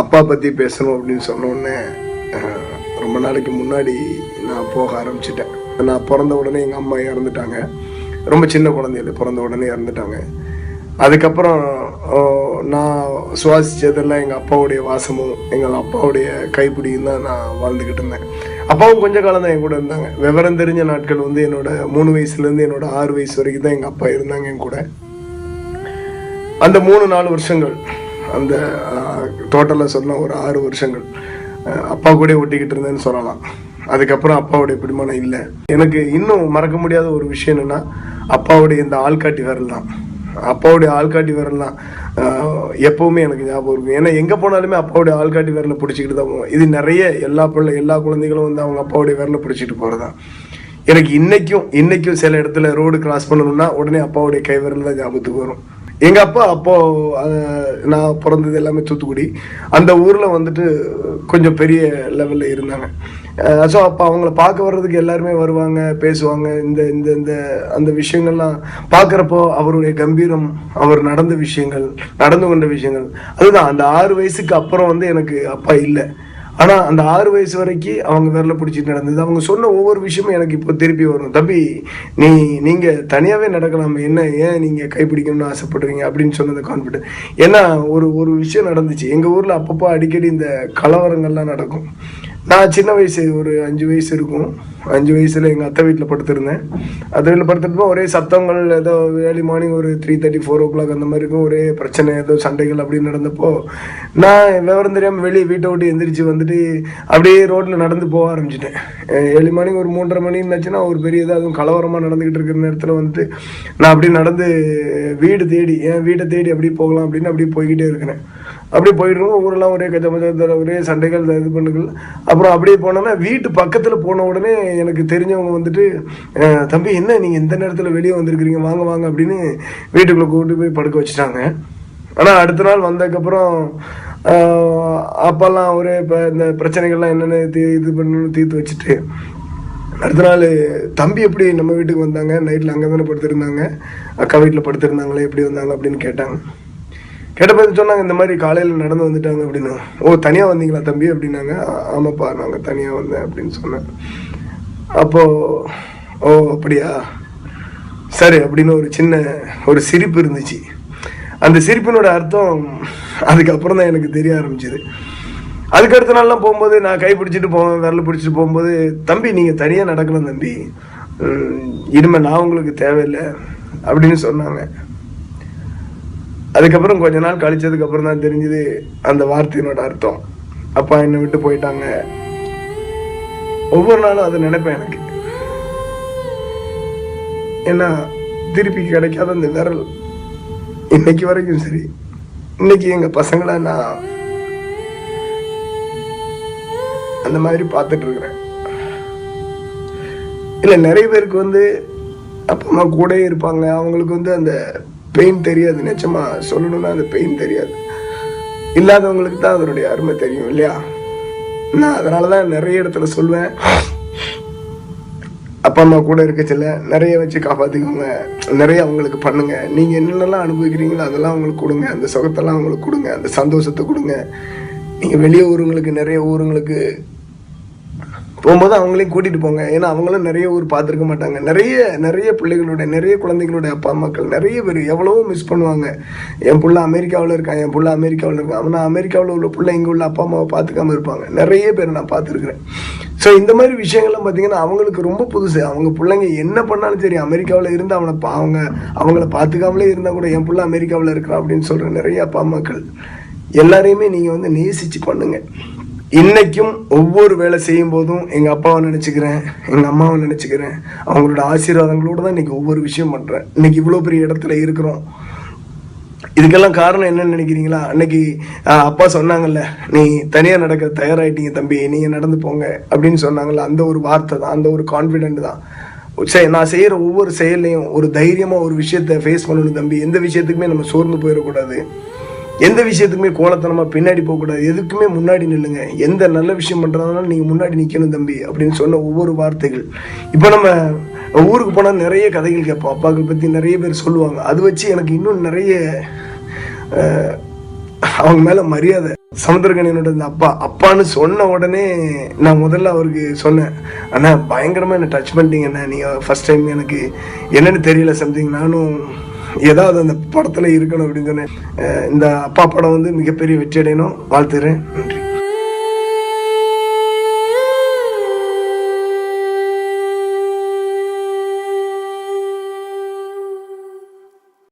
அப்பா பற்றி பேசணும் அப்படின்னு சொன்ன உடனே ரொம்ப நாளைக்கு முன்னாடி நான் போக ஆரம்பிச்சிட்டேன். நான் பிறந்த உடனே எங்கள் அம்மா இறந்துட்டாங்க. ரொம்ப சின்ன குழந்தையில பிறந்த உடனே இறந்துட்டாங்க. அதுக்கப்புறம் நான் சுவாசித்ததெல்லாம் எங்கள் அப்பாவுடைய வாசமும் எங்கள் அப்பாவுடைய கைப்பிடியும் தான் நான் வாழ்ந்துக்கிட்டு இருந்தேன். அப்பாவும் கொஞ்ச காலம் தான் என் கூட இருந்தாங்க. விவரம் தெரிஞ்ச நாட்கள் வந்து என்னோட 3 வயசுலேருந்து என்னோட 6 வயசு வரைக்கும் தான் எங்கள் அப்பா இருந்தாங்க என் கூட. அந்த 3-4 வருஷங்கள், அந்த டோட்டலாக சொன்னால் ஒரு 6 வருஷங்கள் அப்பா கூட ஒட்டிக்கிட்டு இருந்தேன்னு சொல்லலாம். அதுக்கப்புறம் அப்பாவுடைய பிடிமானம் இல்லை. எனக்கு இன்னும் மறக்க முடியாத ஒரு விஷயம் என்னென்னா, அப்பாவுடைய இந்த ஆள்காட்டி விரல் தான். அப்பாவுடைய ஆள்காட்டி விரல்லாம் எப்போவுமே எனக்கு ஞாபகம் இருக்கும். ஏன்னா எங்கே போனாலுமே அப்பாவுடைய ஆள்காட்டி விரலை பிடிச்சிக்கிட்டு தான் போவோம். இது நிறைய எல்லா குழந்தைகளும் வந்து அவங்க அப்பாவுடைய விரலை பிடிச்சிட்டு போகிறதான். எனக்கு இன்னைக்கும் சில இடத்துல ரோடு கிராஸ் பண்ணணும்னா உடனே அப்பாவுடைய கை விரல் தான் ஞாபகத்துக்கு வரும். எங்கள் அப்பா அப்போ நான் பிறந்தது எல்லாமே தூத்துக்குடி. அந்த ஊரில் வந்துட்டு கொஞ்சம் பெரிய லெவலில் இருந்தாங்க. ஸோ அப்போ அவங்கள பார்க்க வர்றதுக்கு எல்லாருமே வருவாங்க, பேசுவாங்க. இந்த இந்த இந்த அந்த விஷயங்கள்லாம் பார்க்குறப்போ அவருடைய கம்பீரம், அவர் நடந்து கொண்ட விஷயங்கள், அதுதான். அந்த 6 வயசுக்கு அப்புறம் வந்து எனக்கு அப்பா இல்லை. ஆனால் அந்த 6 வயசு வரைக்கும் அவங்க விரல பிடிச்சிட்டு நடந்தது. அவங்க சொன்ன ஒவ்வொரு விஷயமும் எனக்கு இப்போ திருப்பி வரும். தம்பி, நீங்கள் தனியாகவே நடக்கலாமே, ஏன் நீங்கள் கைப்பிடிக்கணும்னு ஆசைப்படுறீங்க அப்படின்னு சொன்னது கான்ஃபிடென்ட். ஏன்னா ஒரு விஷயம் நடந்துச்சு எங்கள் ஊரில். அப்பப்போ அடிக்கடி இந்த கலவரங்கள்லாம் நடக்கும். நான் சின்ன வயசு, ஒரு 5 வயசு இருக்கும். 5 வயசில் எங்கள் அத்தை வீட்டில் படுத்திருந்தேன். அத்தை வீட்டில் படுத்துட்டு ஒரே சத்தங்கள், ஏதோ ஏர்லி மார்னிங் ஒரு 3:30 4 o'clock அந்த மாதிரி இருக்கும். ஒரே பிரச்சனை, ஏதோ சண்டைகள் அப்படின்னு நடந்தப்போ நான் விவரம் தெரியாமல் வீட்டை விட்டு எந்திரிச்சு வந்துட்டு அப்படியே ரோட்டில் நடந்து போக ஆரம்பிச்சிட்டேன். ஏர்லி மார்னிங் ஒரு 3:30 மணி இருந்துச்சுன்னா ஒரு பெரிய அதுவும் கலவரமாக நடந்துக்கிட்டு இருக்கிற நேரத்தில் வந்துட்டு நான் அப்படியே நடந்து என் வீட்டை தேடி அப்படியே போகலாம் அப்படின்னு அப்படியே போய்கிட்டே இருக்கிறேன். அப்படியே போயிட்டு இருக்கோம். ஊரெல்லாம் ஒரே கஜமஜத்தில், ஒரே சண்டைகள், இது பண்ணுகள். அப்புறம் அப்படியே போனோன்னா வீட்டு பக்கத்தில் போன உடனே எனக்கு தெரிஞ்சவங்க வந்துட்டு, தம்பி என்ன நீங்கள் இந்த நேரத்தில் வெளியே வந்திருக்கிறீங்க, வாங்க அப்படின்னு வீட்டுக்குள்ளே கூப்பிட்டு போய் படுக்க வச்சுட்டாங்க. ஆனால் அடுத்த நாள் வந்ததுக்கப்புறம் அப்பெல்லாம் ஒரே இப்போ இந்த பிரச்சனைகள்லாம் என்னென்ன இது பண்ணணும்னு தீர்த்து வச்சுட்டு, அடுத்த நாள் தம்பி எப்படி நம்ம வீட்டுக்கு வந்தாங்க, நைட்டில் அங்கே தானே படுத்திருந்தாங்க, அக்கா வீட்டில் படுத்திருந்தாங்களே எப்படி வந்தாங்க அப்படின்னு கேட்டாங்க. கேட்டப்போ சொன்னாங்க, இந்த மாதிரி காலையில் நடந்து வந்துட்டாங்க அப்படின்னு. ஓ, தனியாக வந்தீங்களா தம்பி அப்படின்னாங்க. ஆமாப்பா, நாங்கள் தனியாக வந்தேன் அப்படின்னு சொன்னேன். அப்போது ஓ அப்படியா, சரி அப்படின்னு ஒரு சிரிப்பு இருந்துச்சு. அந்த சிரிப்பினோட அர்த்தம் அதுக்கப்புறம் தான் எனக்கு தெரிய ஆரம்பிச்சிது. அதுக்கு அடுத்த நாள்லாம் போகும்போது நான் கை பிடிச்சிட்டு போவேன், விரல் பிடிச்சிட்டு போகும்போது, தம்பி நீங்கள் தனியாக நடக்கலாம் தம்பி, இனிமேல் நான் உங்களுக்கு தேவையில்லை அப்படின்னு சொன்னாங்க. அதுக்கப்புறம் கொஞ்ச நாள் கழிச்சதுக்கப்புறம் தான் தெரிஞ்சுது அந்த வார்த்தையினோட அர்த்தம். அப்பா என்னை விட்டு போயிட்டாங்க. ஒவ்வொரு நாளும் அதை நினைப்பேன் எனக்கு. ஏன்னா திருப்பி கிடைக்காத அந்த விரல் இன்னைக்கு வரைக்கும் சரி, இன்னைக்கு எங்க பசங்களை நான் அந்த மாதிரி பார்த்துட்டு இருக்கிறேன். இல்லை, நிறைய பேருக்கு வந்து அப்பா அம்மா கூட இருப்பாங்க, அவங்களுக்கு வந்து அந்த பெயின் தெரியாது. நிச்சயமா சொல்லணும்னா அந்த பெயின் தெரியாது. இல்லாதவங்களுக்கு தான் அதனுடைய அருமை தெரியும் இல்லையா? நான் அதனாலதான் நிறைய இடத்துல சொல்வேன், அப்பா அம்மா கூட இருக்கச்சில்ல நிறைய வச்சு காப்பாத்திக்கோங்க, நிறைய அவங்களுக்கு பண்ணுங்க. நீங்க என்னென்னலாம் அனுபவிக்கிறீங்களோ அதெல்லாம் அவங்களுக்கு கொடுங்க, அந்த சுகத்தெல்லாம் அவங்களுக்கு கொடுங்க, அந்த சந்தோஷத்தை கொடுங்க. நீங்க வெளியே நிறைய ஊருங்களுக்கு போகும்போது அவங்களையும் கூட்டிட்டு போங்க. ஏன்னா அவங்களும் நிறைய ஊர் பார்த்துருக்க மாட்டாங்க. நிறைய பிள்ளைகளுடைய, நிறைய குழந்தைகளுடைய அப்பா அம்மாக்கள் நிறைய பேர் எவ்வளவோ மிஸ் பண்ணுவாங்க. என் பிள்ளை அமெரிக்காவில் இருக்கான், அவனா அமெரிக்காவில் உள்ள பிள்ளை இங்கே உள்ள அப்பா அம்மாவை பார்த்துக்காம இருப்பாங்க. நிறைய பேர் நான் பார்த்துருக்குறேன். ஸோ இந்த மாதிரி விஷயங்கள்லாம் பார்த்தீங்கன்னா அவங்களுக்கு ரொம்ப புதுசு. அவங்க பிள்ளைங்க என்ன பண்ணாலும் சரி, அமெரிக்காவில் இருந்து அவங்கள பார்த்துக்காமலே இருந்தால் கூட என் பிள்ளை அமெரிக்காவில் இருக்கிறான் அப்படின்னு சொல்கிற நிறைய அப்பா அம்மாக்கள் எல்லாரையுமே நீங்கள் வந்து நேசிச்சு பண்ணுங்க. இன்னைக்கும் ஒவ்வொரு வேலை செய்யும் போதும் எங்கள் அப்பாவை நினச்சிக்கிறேன், எங்கள் அம்மாவை நினச்சிக்கிறேன். அவங்களோட ஆசீர்வாதங்களோடு தான் இன்றைக்கி ஒவ்வொரு விஷயம் பண்ணுறேன். இன்றைக்கி இவ்வளோ பெரிய இடத்துல இருக்கிறோம். இதுக்கெல்லாம் காரணம் என்னன்னு நினைக்கிறீங்களா? அன்னைக்கு அப்பா சொன்னாங்கல்ல, நீ தனியாக நடக்க தயாராகிட்டீங்க தம்பி, நீங்கள் நடந்து போங்க அப்படின்னு சொன்னாங்கல்ல, அந்த ஒரு வார்த்தை தான், அந்த ஒரு கான்ஃபிடென்ட் தான். சரி, நான் செய்கிற ஒவ்வொரு செயல்லையும் ஒரு தைரியமாக ஒரு விஷயத்தை ஃபேஸ் பண்ணணும் தம்பி. எந்த விஷயத்துக்குமே நம்ம சோர்ந்து போயிடக்கூடாது, எந்த விஷயத்துக்குமே கோலத்தனமாக பின்னாடி போகக்கூடாது, எதுக்குமே முன்னாடி நில்லுங்க. எந்த நல்ல விஷயம் பண்ணுறதுனாலும் நீங்கள் முன்னாடி நிற்கணும் தம்பி அப்படின்னு சொன்ன ஒவ்வொரு வார்த்தைகள். இப்போ நம்ம ஊருக்கு போனால் நிறைய கதைகள் கேட்போம், அப்பாக்கள் பற்றி நிறைய பேர் சொல்லுவாங்க. அது வச்சு எனக்கு இன்னும் நிறைய அவங்க மேல மரியாதை. சமுத்திரக்கனியனோட இந்த அப்பான்னு சொன்ன உடனே நான் முதல்ல அவருக்கு சொன்னேன், அண்ணா பயங்கரமா என்ன டச் பண்ணிட்டீங்க அண்ணா, நீங்க ஃபர்ஸ்ட் டைம் எனக்கு என்னன்னு தெரியல சம்திங், நானும் ஏதாவது அந்த படத்துல இருக்கணும் அப்படின்னு சொன்னேன். இந்த அப்பா படம் வந்து மிகப்பெரிய வெற்றி அடையணும், வாழ்த்துறேன்.